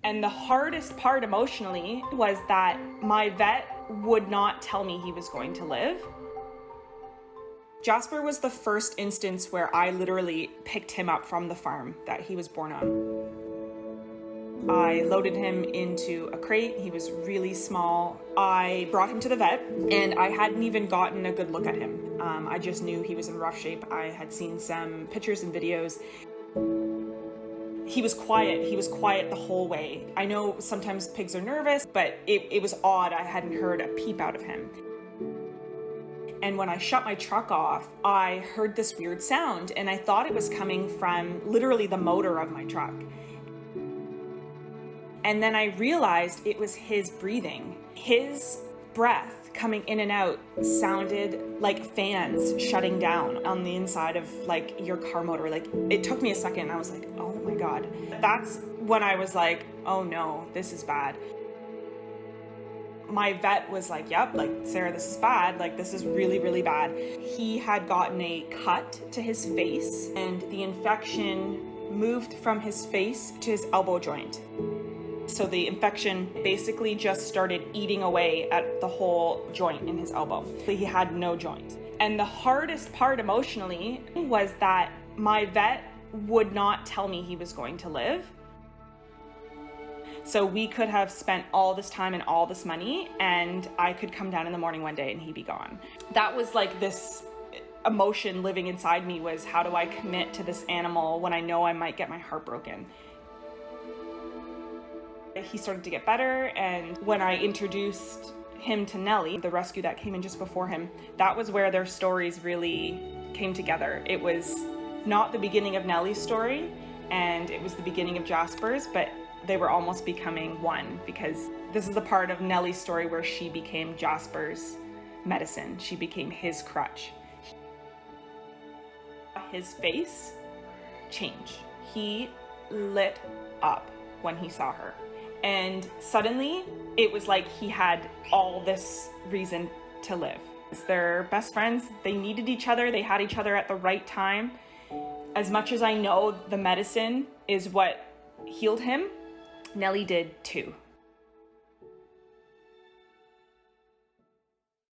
And the hardest part emotionally was that my vet would not tell me he was going to live. Jasper was the first instance where I literally picked him up from the farm that he was born on. I loaded him into a crate. He was really small. I brought him to the vet and I hadn't even gotten a good look at him. I just knew he was in rough shape. I had seen some pictures and videos. He was quiet. He was quiet the whole way. I know sometimes pigs are nervous, but it was odd. I hadn't heard a peep out of him. And when I shut my truck off, I heard this weird sound and I thought it was coming from literally the motor of my truck. And then I realized it was his breathing. His breath coming in and out sounded like fans shutting down on the inside of like your car motor. Like it took me a second. I was like, oh my God. That's when I was like, oh no, this is bad. My vet was like, yep, like Sarah, this is bad. Like this is really, really bad. He had gotten a cut to his face and the infection moved from his face to his elbow joint. So the infection basically just started eating away at the whole joint in his elbow. He had no joint. And the hardest part emotionally was that my vet would not tell me he was going to live. So we could have spent all this time and all this money and I could come down in the morning one day and he'd be gone. That was like this emotion living inside me was, how do I commit to this animal when I know I might get my heart broken? He started to get better, and when I introduced him to Nellie, the rescue that came in just before him, that was where their stories really came together. It was not the beginning of Nellie's story, and it was the beginning of Jasper's, but they were almost becoming one, because this is the part of Nellie's story where she became Jasper's medicine. She became his crutch. His face changed. He lit up when he saw her. And suddenly, it was like he had all this reason to live. They're best friends. They needed each other. They had each other at the right time. As much as I know the medicine is what healed him, Nellie did too.